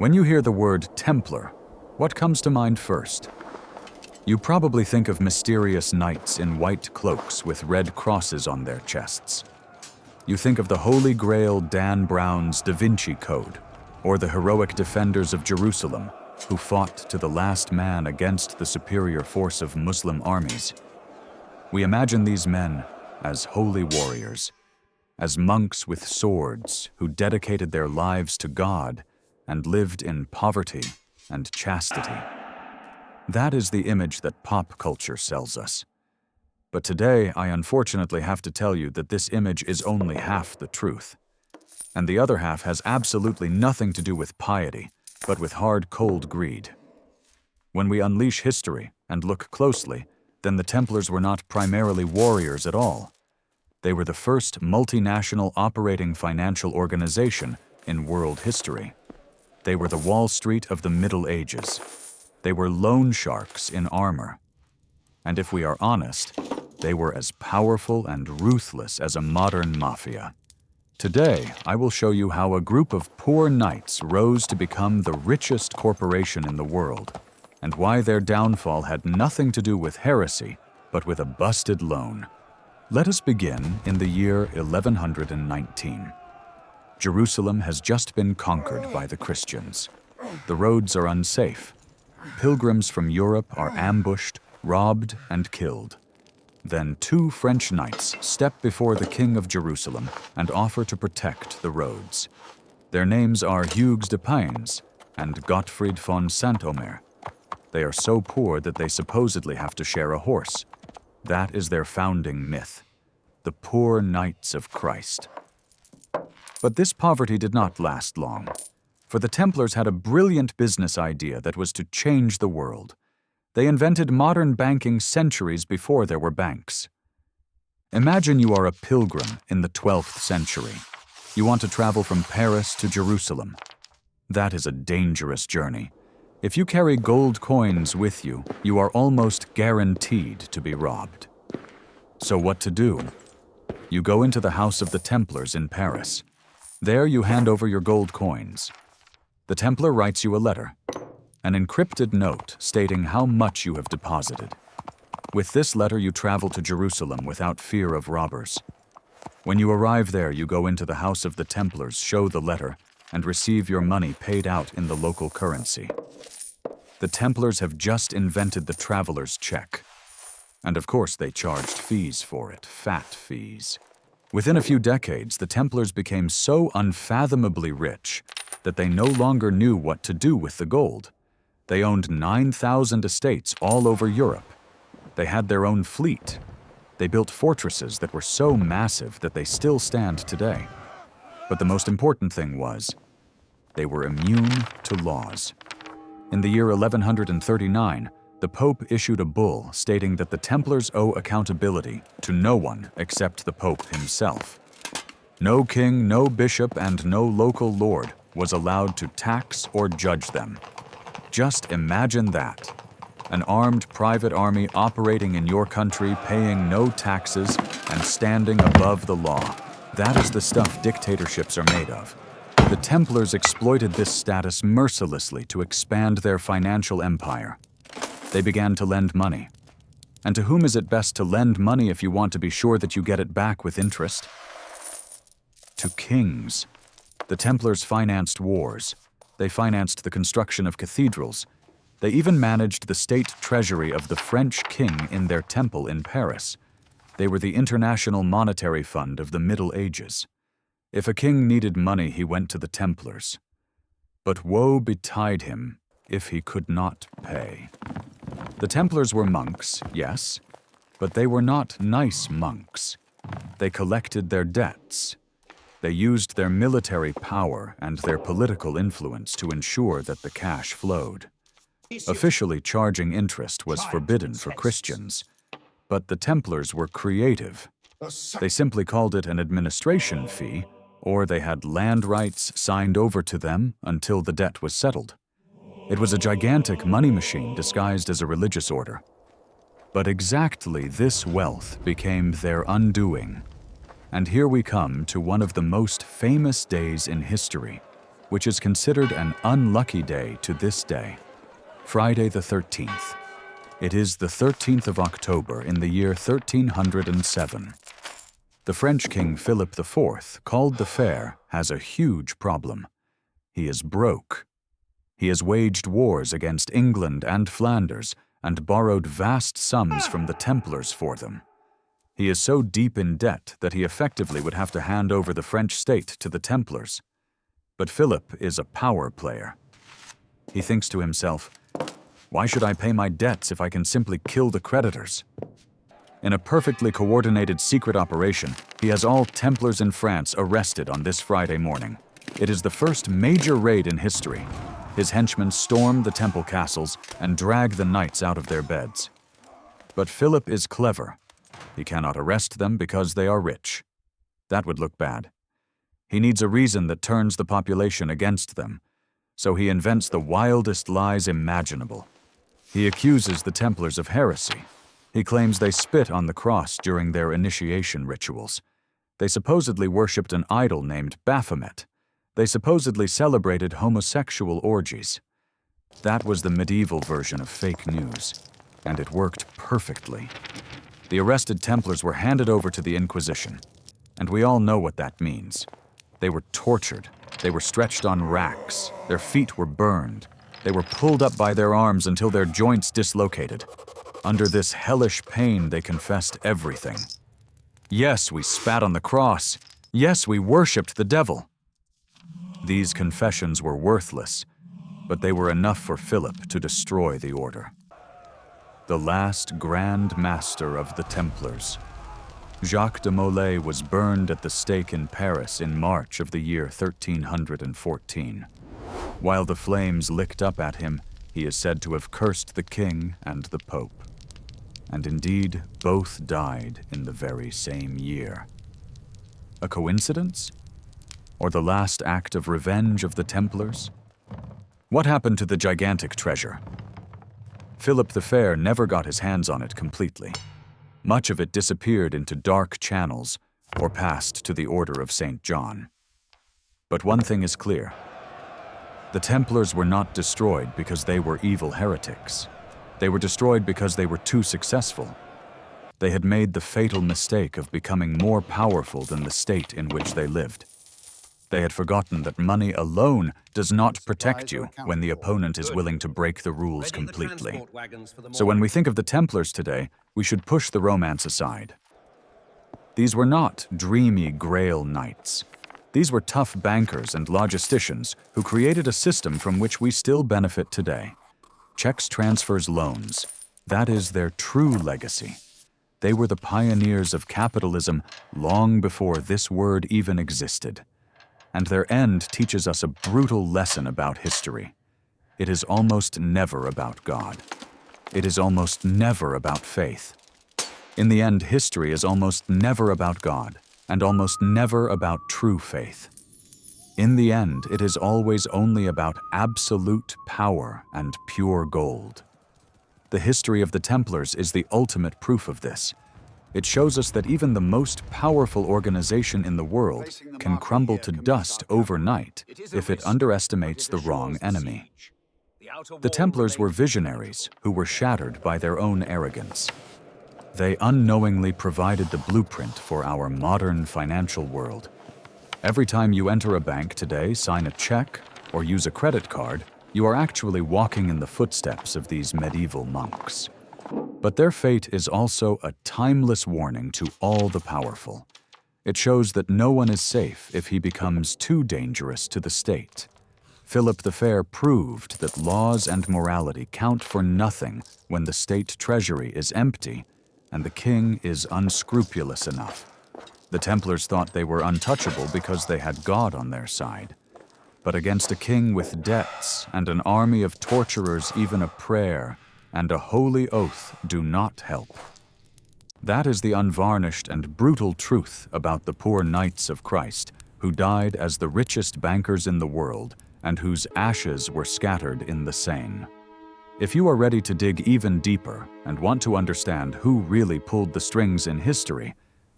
When you hear the word Templar, what comes to mind first? You probably think of mysterious knights in white cloaks with red crosses on their chests. You think of the Holy Grail Dan Brown's Da Vinci Code, or the heroic defenders of Jerusalem who fought to the last man against the superior force of Muslim armies. We imagine these men as holy warriors, as monks with swords who dedicated their lives to God and lived in poverty and chastity. That is the image that pop culture sells us. But today, I unfortunately have to tell you that this image is only half the truth. And the other half has absolutely nothing to do with piety, but with hard, cold greed. When we unleash history and look closely, then the Templars were not primarily warriors at all. They were the first multinational operating financial organization in world history. They were the Wall Street of the Middle Ages. They were loan sharks in armor. And if we are honest, they were as powerful and ruthless as a modern mafia. Today, I will show you how a group of poor knights rose to become the richest corporation in the world, and why their downfall had nothing to do with heresy, but with a busted loan. Let us begin in the year 1119. Jerusalem has just been conquered by the Christians. The roads are unsafe. Pilgrims from Europe are ambushed, robbed, and killed. Then 2 French knights step before the king of Jerusalem and offer to protect the roads. Their names are Hugues de Payens and Gottfried von Saint-Omer. They are so poor that they supposedly have to share a horse. That is their founding myth, the poor knights of Christ. But this poverty did not last long, for the Templars had a brilliant business idea that was to change the world. They invented modern banking centuries before there were banks. Imagine you are a pilgrim in the 12th century. You want to travel from Paris to Jerusalem. That is a dangerous journey. If you carry gold coins with you, you are almost guaranteed to be robbed. So what to do? You go into the house of the Templars in Paris. There you hand over your gold coins. The Templar writes you a letter, an encrypted note stating how much you have deposited. With this letter, you travel to Jerusalem without fear of robbers. When you arrive there, you go into the house of the Templars, show the letter, and receive your money paid out in the local currency. The Templars have just invented the traveler's check. And of course, they charged fees for it, fat fees. Within a few decades, the Templars became so unfathomably rich that they no longer knew what to do with the gold. They owned 9,000 estates all over Europe. They had their own fleet. They built fortresses that were so massive that they still stand today. But the most important thing was, they were immune to laws. In the year 1139, the Pope issued a bull stating that the Templars owe accountability to no one except the Pope himself. No king, no bishop, and no local lord was allowed to tax or judge them. Just imagine that. An armed private army operating in your country, paying no taxes, and standing above the law. That is the stuff dictatorships are made of. The Templars exploited this status mercilessly to expand their financial empire. They began to lend money. And to whom is it best to lend money if you want to be sure that you get it back with interest? To kings. The Templars financed wars. They financed the construction of cathedrals. They even managed the state treasury of the French king in their temple in Paris. They were the international monetary fund of the Middle Ages. If a king needed money, he went to the Templars. But woe betide him if he could not pay. The Templars were monks, yes, but they were not nice monks. They collected their debts. They used their military power and their political influence to ensure that the cash flowed. Officially, charging interest was forbidden for Christians, but the Templars were creative. They simply called it an administration fee, or they had land rights signed over to them until the debt was settled. It was a gigantic money machine disguised as a religious order. But exactly this wealth became their undoing. And here we come to one of the most famous days in history, which is considered an unlucky day to this day. Friday the 13th. It is the 13th of October in the year 1307. The French King Philip IV, called the Fair, has a huge problem. He is broke. He has waged wars against England and Flanders and borrowed vast sums from the Templars for them. He is so deep in debt that he effectively would have to hand over the French state to the Templars. But Philip is a power player. He thinks to himself, "Why should I pay my debts if I can simply kill the creditors?" In a perfectly coordinated secret operation, he has all Templars in France arrested on this Friday morning. It is the first major raid in history. His henchmen storm the temple castles and drag the knights out of their beds. But Philip is clever. He cannot arrest them because they are rich. That would look bad. He needs a reason that turns the population against them. So he invents the wildest lies imaginable. He accuses the Templars of heresy. He claims they spit on the cross during their initiation rituals. They supposedly worshipped an idol named Baphomet. They supposedly celebrated homosexual orgies. That was the medieval version of fake news, and it worked perfectly. The arrested Templars were handed over to the Inquisition, and we all know what that means. They were tortured. They were stretched on racks. Their feet were burned. They were pulled up by their arms until their joints dislocated. Under this hellish pain, they confessed everything. Yes, we spat on the cross. Yes, we worshipped the devil. These confessions were worthless, but they were enough for Philip to destroy the order. The last Grand Master of the Templars. Jacques de Molay was burned at the stake in Paris in March of the year 1314. While the flames licked up at him, he is said to have cursed the king and the pope. And indeed, both died in the very same year. A coincidence? Or the last act of revenge of the Templars? What happened to the gigantic treasure? Philip the Fair never got his hands on it completely. Much of it disappeared into dark channels or passed to the Order of St. John. But one thing is clear. The Templars were not destroyed because they were evil heretics. They were destroyed because they were too successful. They had made the fatal mistake of becoming more powerful than the state in which they lived. They had forgotten that money alone does not protect you when the opponent is willing to break the rules completely. So when we think of the Templars today, we should push the romance aside. These were not dreamy Grail knights. These were tough bankers and logisticians who created a system from which we still benefit today. Checks, transfers, loans. That is their true legacy. They were the pioneers of capitalism long before this word even existed. And their end teaches us a brutal lesson about history. It is almost never about God. It is almost never about faith. In the end, history is almost never about God, and almost never about true faith. In the end, it is always only about absolute power and pure gold. The history of the Templars is the ultimate proof of this. It shows us that even the most powerful organization in the world can crumble to dust overnight if it underestimates the wrong enemy. The Templars were visionaries who were shattered by their own arrogance. They unknowingly provided the blueprint for our modern financial world. Every time you enter a bank today, sign a check, or use a credit card, you are actually walking in the footsteps of these medieval monks. But their fate is also a timeless warning to all the powerful. It shows that no one is safe if he becomes too dangerous to the state. Philip the Fair proved that laws and morality count for nothing when the state treasury is empty and the king is unscrupulous enough. The Templars thought they were untouchable because they had God on their side. But against a king with debts and an army of torturers, even a prayer and a holy oath do not help. That is the unvarnished and brutal truth about the poor knights of Christ, who died as the richest bankers in the world and whose ashes were scattered in the Seine. If you are ready to dig even deeper and want to understand who really pulled the strings in history,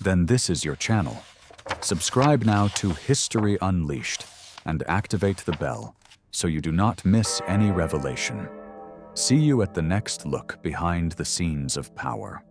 then this is your channel. Subscribe now to History Unleashed. and activate the bell so you do not miss any revelation. See you at the next look behind the scenes of power.